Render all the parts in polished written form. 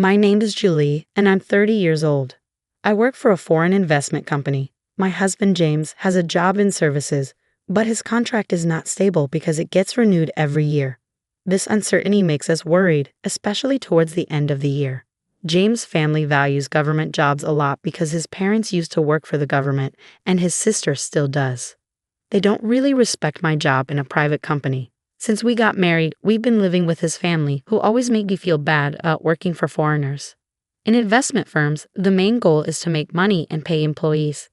My name is Julie, and I'm 30 years old. I work for a foreign investment company. My husband James has a job in services, but his contract is not stable because it gets renewed every year. This uncertainty makes us worried, especially towards the end of the year. James' family values government jobs a lot because his parents used to work for the government, and his sister still does. They don't really respect my job in a private company. Since we got married, we've been living with his family, who always make me feel bad about working for foreigners. In investment firms, the main goal is to make money and pay employees.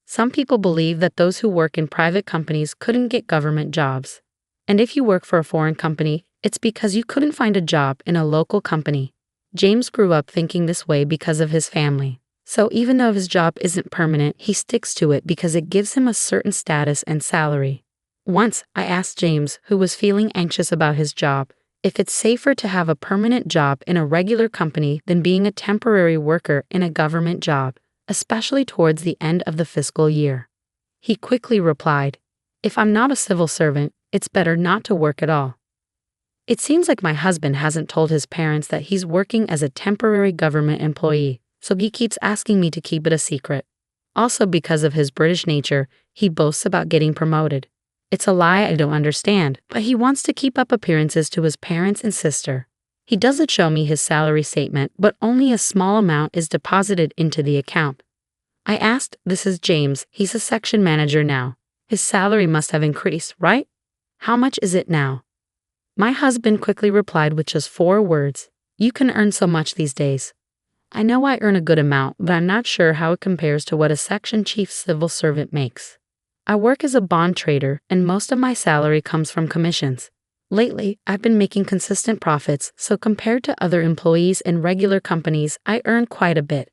Some people believe that those who work in private companies couldn't get government jobs. And if you work for a foreign company, it's because you couldn't find a job in a local company. James grew up thinking this way because of his family. So even though his job isn't permanent, he sticks to it because it gives him a certain status and salary. Once, I asked James, who was feeling anxious about his job, if it's safer to have a permanent job in a regular company than being a temporary worker in a government job, especially towards the end of the fiscal year. He quickly replied, "If I'm not a civil servant, it's better not to work at all." It seems like my husband hasn't told his parents that he's working as a temporary government employee, so he keeps asking me to keep it a secret. Also, because of his British nature, he boasts about getting promoted. It's a lie I don't understand, but he wants to keep up appearances to his parents and sister. He doesn't show me his salary statement, but only a small amount is deposited into the account. I asked, "This is James, he's a section manager now. His salary must have increased, right? How much is it now?" My husband quickly replied with just 4 words, "You can earn so much these days." I know I earn a good amount, but I'm not sure how it compares to what a section chief civil servant makes. I work as a bond trader, and most of my salary comes from commissions. Lately, I've been making consistent profits, so compared to other employees in regular companies, I earn quite a bit.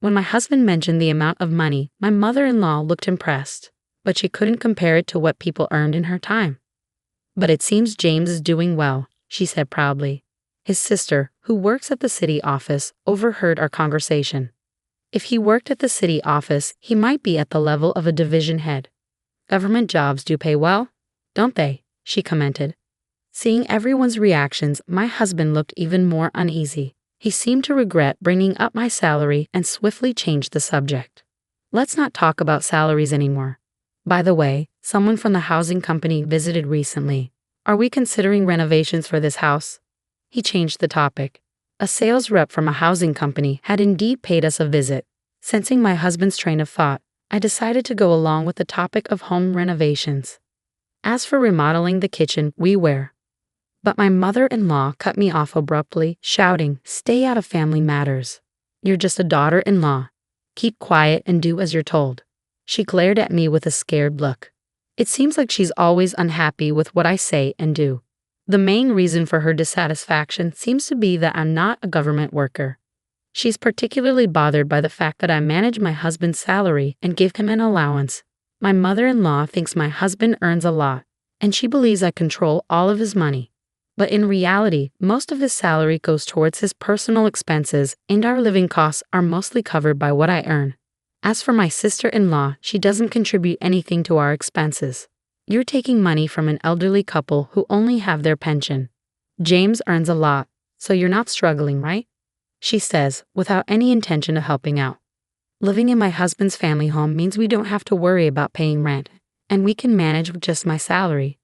When my husband mentioned the amount of money, my mother-in-law looked impressed, but she couldn't compare it to what people earned in her time. "But it seems James is doing well," she said proudly. His sister, who works at the city office, overheard our conversation. If he worked at the city office, he might be at the level of a division head. "Government jobs do pay well, don't they?" she commented. Seeing everyone's reactions, my husband looked even more uneasy. He seemed to regret bringing up my salary and swiftly changed the subject. "Let's not talk about salaries anymore. By the way, someone from the housing company visited recently. Are we considering renovations for this house?" He changed the topic. A sales rep from a housing company had indeed paid us a visit. Sensing my husband's train of thought, I decided to go along with the topic of home renovations. As for remodeling the kitchen, we were. But my mother-in-law cut me off abruptly, shouting, "Stay out of family matters. You're just a daughter-in-law. Keep quiet and do as you're told." She glared at me with a scared look. It seems like she's always unhappy with what I say and do. The main reason for her dissatisfaction seems to be that I'm not a government worker. She's particularly bothered by the fact that I manage my husband's salary and give him an allowance. My mother-in-law thinks my husband earns a lot, and she believes I control all of his money. But in reality, most of his salary goes towards his personal expenses, and our living costs are mostly covered by what I earn. As for my sister-in-law, she doesn't contribute anything to our expenses. You're taking money from an elderly couple who only have their pension. James earns a lot, so you're not struggling, right? She says, without any intention of helping out. Living in my husband's family home means we don't have to worry about paying rent, and we can manage with just my salary.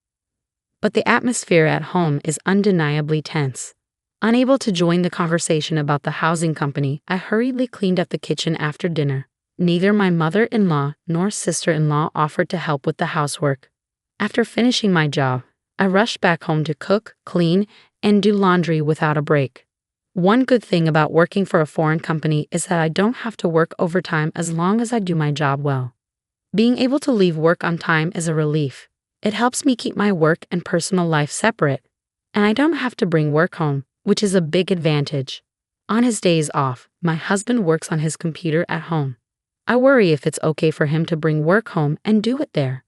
But the atmosphere at home is undeniably tense. Unable to join the conversation about the housing company, I hurriedly cleaned up the kitchen after dinner. Neither my mother-in-law nor sister-in-law offered to help with the housework. After finishing my job, I rushed back home to cook, clean, and do laundry without a break. One good thing about working for a foreign company is that I don't have to work overtime as long as I do my job well. Being able to leave work on time is a relief. It helps me keep my work and personal life separate, and I don't have to bring work home, which is a big advantage. On his days off, my husband works on his computer at home. I worry if it's okay for him to bring work home and do it there.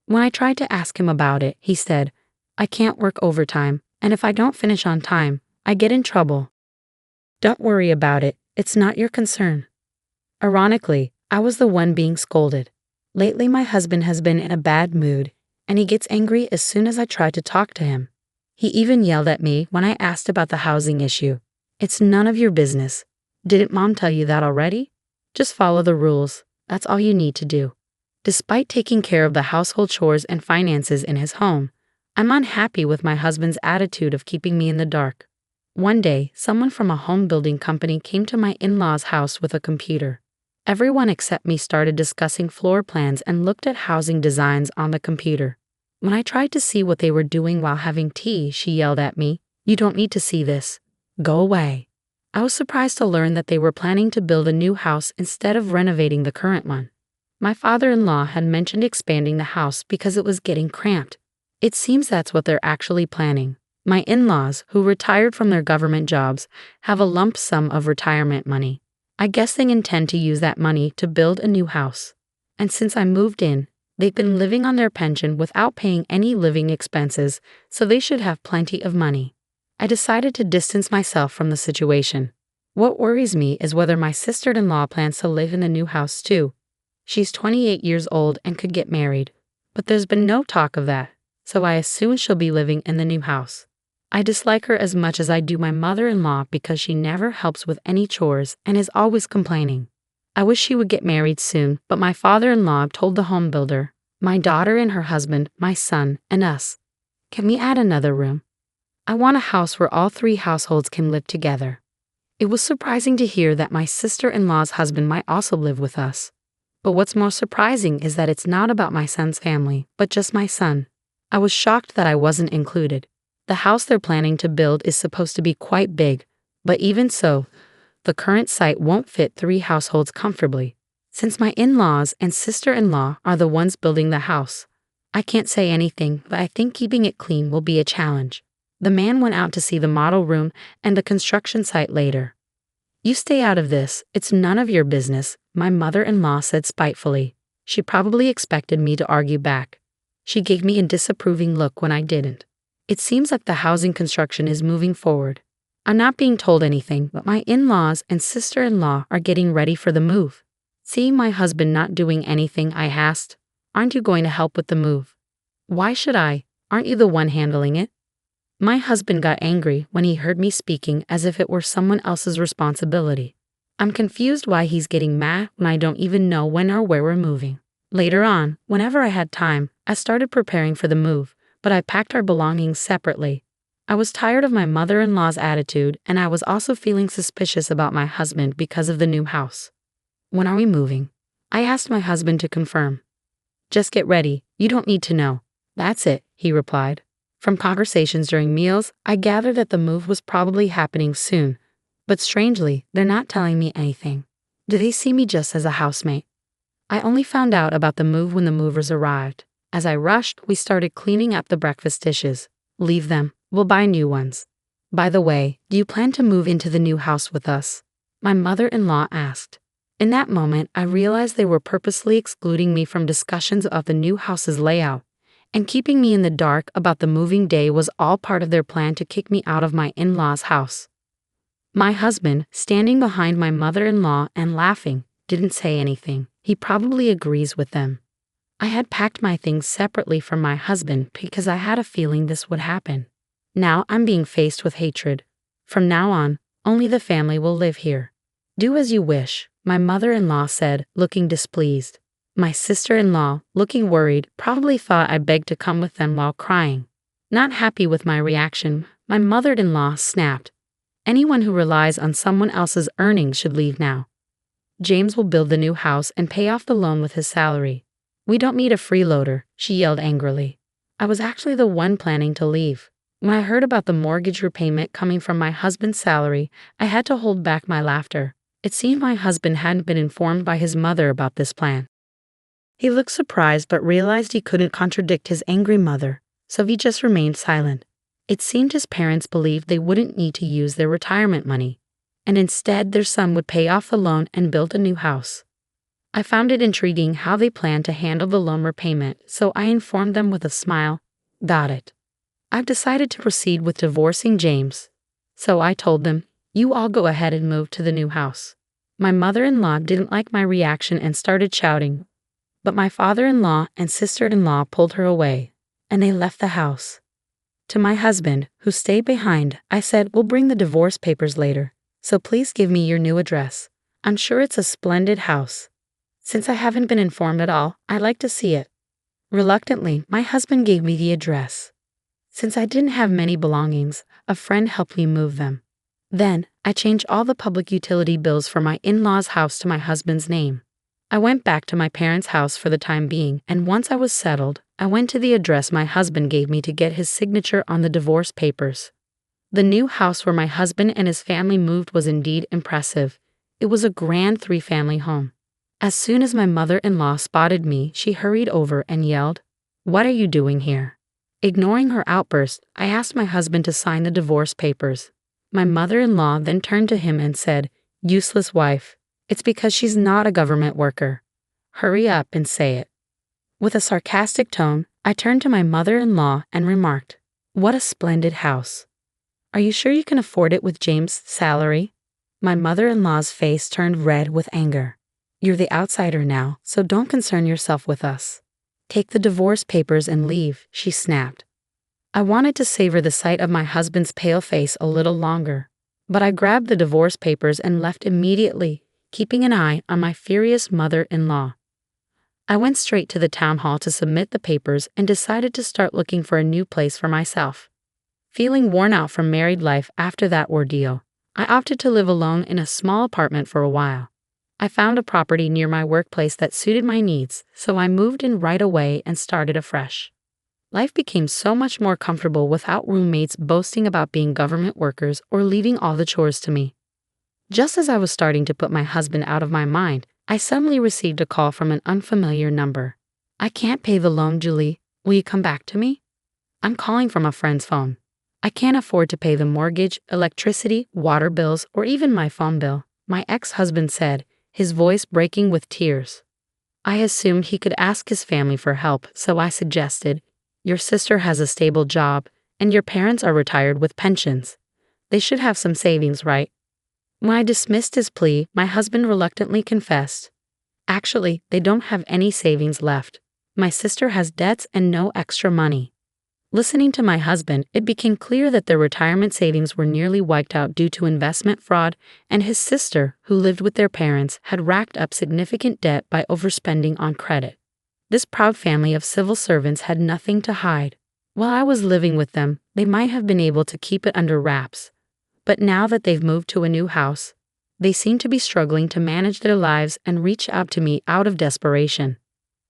When I tried to ask him about it, he said, "I can't work overtime, and if I don't finish on time, I get in trouble." Don't worry about it, it's not your concern. Ironically, I was the one being scolded. Lately, my husband has been in a bad mood, and he gets angry as soon as I try to talk to him. He even yelled at me when I asked about the housing issue. It's none of your business. Didn't mom tell you that already? Just follow the rules. That's all you need to do. Despite taking care of the household chores and finances in his home, I'm unhappy with my husband's attitude of keeping me in the dark. One day, someone from a home building company came to my in-laws' house with a computer. Everyone except me started discussing floor plans and looked at housing designs on the computer. When I tried to see what they were doing while having tea, she yelled at me, "You don't need to see this. Go away." I was surprised to learn that they were planning to build a new house instead of renovating the current one. My father-in-law had mentioned expanding the house because it was getting cramped. It seems that's what they're actually planning. My in-laws, who retired from their government jobs, have a lump sum of retirement money. I guess they intend to use that money to build a new house. And since I moved in, they've been living on their pension without paying any living expenses, so they should have plenty of money. I decided to distance myself from the situation. What worries me is whether my sister-in-law plans to live in the new house too. She's 28 years old and could get married, but there's been no talk of that, so I assume she'll be living in the new house. I dislike her as much as I do my mother-in-law because she never helps with any chores and is always complaining. I wish she would get married soon, but my father-in-law told the home builder, my daughter and her husband, my son, and us, "Can we add another room? I want a house where all three households can live together." It was surprising to hear that my sister-in-law's husband might also live with us. But what's more surprising is that it's not about my son's family, but just my son. I was shocked that I wasn't included. The house they're planning to build is supposed to be quite big, but even so, the current site won't fit three households comfortably. Since my in-laws and sister-in-law are the ones building the house, I can't say anything, but I think keeping it clean will be a challenge. The man went out to see the model room and the construction site later. "You stay out of this, it's none of your business," my mother-in-law said spitefully. She probably expected me to argue back. She gave me a disapproving look when I didn't. It seems like the housing construction is moving forward. I'm not being told anything, but my in-laws and sister-in-law are getting ready for the move. Seeing my husband not doing anything, I asked, "Aren't you going to help with the move?" "Why should I? Aren't you the one handling it?" My husband got angry when he heard me speaking as if it were someone else's responsibility. I'm confused why he's getting mad when I don't even know when or where we're moving. Later on, whenever I had time, I started preparing for the move, but I packed our belongings separately. I was tired of my mother-in-law's attitude, and I was also feeling suspicious about my husband because of the new house. "When are we moving?" I asked my husband to confirm. "Just get ready, you don't need to know." "That's it," he replied. From conversations during meals, I gathered that the move was probably happening soon, but strangely, they're not telling me anything. Do they see me just as a housemate? I only found out about the move when the movers arrived. As I rushed, we started cleaning up the breakfast dishes. "Leave them, we'll buy new ones." "By the way, do you plan to move into the new house with us?" my mother-in-law asked. In that moment, I realized they were purposely excluding me from discussions of the new house's layout, and keeping me in the dark about the moving day was all part of their plan to kick me out of my in-laws' house. My husband, standing behind my mother-in-law and laughing, didn't say anything. He probably agrees with them. I had packed my things separately from my husband because I had a feeling this would happen. Now I'm being faced with hatred. From now on, only the family will live here. "Do as you wish," my mother-in-law said, looking displeased. My sister-in-law, looking worried, probably thought I begged to come with them while crying. Not happy with my reaction, my mother-in-law snapped, "Anyone who relies on someone else's earnings should leave now. James will build the new house and pay off the loan with his salary. We don't need a freeloader," she yelled angrily. I was actually the one planning to leave. When I heard about the mortgage repayment coming from my husband's salary, I had to hold back my laughter. It seemed my husband hadn't been informed by his mother about this plan. He looked surprised but realized he couldn't contradict his angry mother, so he just remained silent. It seemed his parents believed they wouldn't need to use their retirement money, and instead their son would pay off the loan and build a new house. I found it intriguing how they planned to handle the loan repayment, so I informed them with a smile, "Got it. I've decided to proceed with divorcing James." So I told them, "You all go ahead and move to the new house." My mother-in-law didn't like my reaction and started shouting, but my father-in-law and sister-in-law pulled her away, and they left the house. To my husband, who stayed behind, I said, "We'll bring the divorce papers later, so please give me your new address. I'm sure it's a splendid house. Since I haven't been informed at all, I'd like to see it." Reluctantly, my husband gave me the address. Since I didn't have many belongings, a friend helped me move them. Then, I changed all the public utility bills for my in-laws' house to my husband's name. I went back to my parents' house for the time being, and once I was settled, I went to the address my husband gave me to get his signature on the divorce papers. The new house where my husband and his family moved was indeed impressive. It was a grand 3-family home. As soon as my mother-in-law spotted me, she hurried over and yelled, "What are you doing here?" Ignoring her outburst, I asked my husband to sign the divorce papers. My mother-in-law then turned to him and said, "Useless wife. It's because she's not a government worker. Hurry up and say it." With a sarcastic tone, I turned to my mother-in-law and remarked, "What a splendid house. Are you sure you can afford it with James' salary?" My mother-in-law's face turned red with anger. "You're the outsider now, so don't concern yourself with us. Take the divorce papers and leave," she snapped. I wanted to savor the sight of my husband's pale face a little longer, but I grabbed the divorce papers and left immediately, keeping an eye on my furious mother-in-law. I went straight to the town hall to submit the papers and decided to start looking for a new place for myself. Feeling worn out from married life after that ordeal, I opted to live alone in a small apartment for a while. I found a property near my workplace that suited my needs, so I moved in right away and started afresh. Life became so much more comfortable without roommates boasting about being government workers or leaving all the chores to me. Just as I was starting to put my husband out of my mind, I suddenly received a call from an unfamiliar number. "I can't pay the loan, Julie. Will you come back to me? I'm calling from a friend's phone. I can't afford to pay the mortgage, electricity, water bills, or even my phone bill," my ex-husband said, his voice breaking with tears. I assumed he could ask his family for help, so I suggested, "Your sister has a stable job, and your parents are retired with pensions. They should have some savings, right?" When I dismissed his plea, my husband reluctantly confessed, "Actually, they don't have any savings left. My sister has debts and no extra money." Listening to my husband, it became clear that their retirement savings were nearly wiped out due to investment fraud, and his sister, who lived with their parents, had racked up significant debt by overspending on credit. This proud family of civil servants had nothing to hide. While I was living with them, they might have been able to keep it under wraps. But now that they've moved to a new house, they seem to be struggling to manage their lives and reach out to me out of desperation.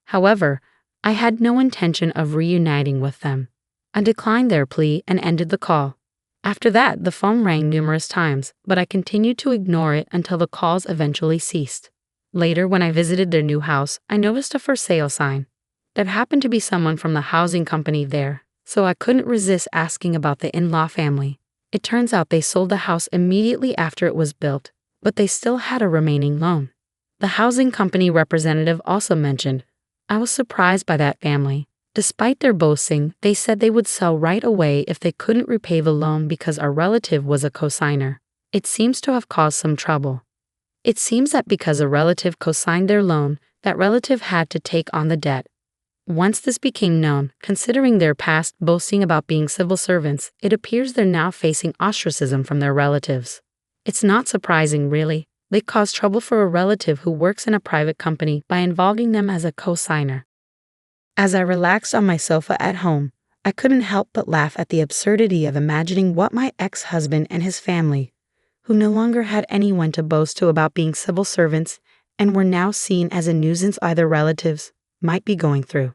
However, I had no intention of reuniting with them. I declined their plea and ended the call. After that, the phone rang numerous times, but I continued to ignore it until the calls eventually ceased. Later, when I visited their new house, I noticed a for sale sign. There happened to be someone from the housing company there, so I couldn't resist asking about the in-law family. It turns out they sold the house immediately after it was built, but they still had a remaining loan. The housing company representative also mentioned, "I was surprised by that family. Despite their boasting, they said they would sell right away if they couldn't repay the loan because our relative was a cosigner. It seems to have caused some trouble. It seems that because a relative cosigned their loan, that relative had to take on the debt. Once this became known, considering their past boasting about being civil servants, it appears they're now facing ostracism from their relatives. It's not surprising, really. They caused trouble for a relative who works in a private company by involving them as a cosigner." As I relaxed on my sofa at home, I couldn't help but laugh at the absurdity of imagining what my ex-husband and his family, who no longer had anyone to boast to about being civil servants and were now seen as a nuisance by their relatives, might be going through.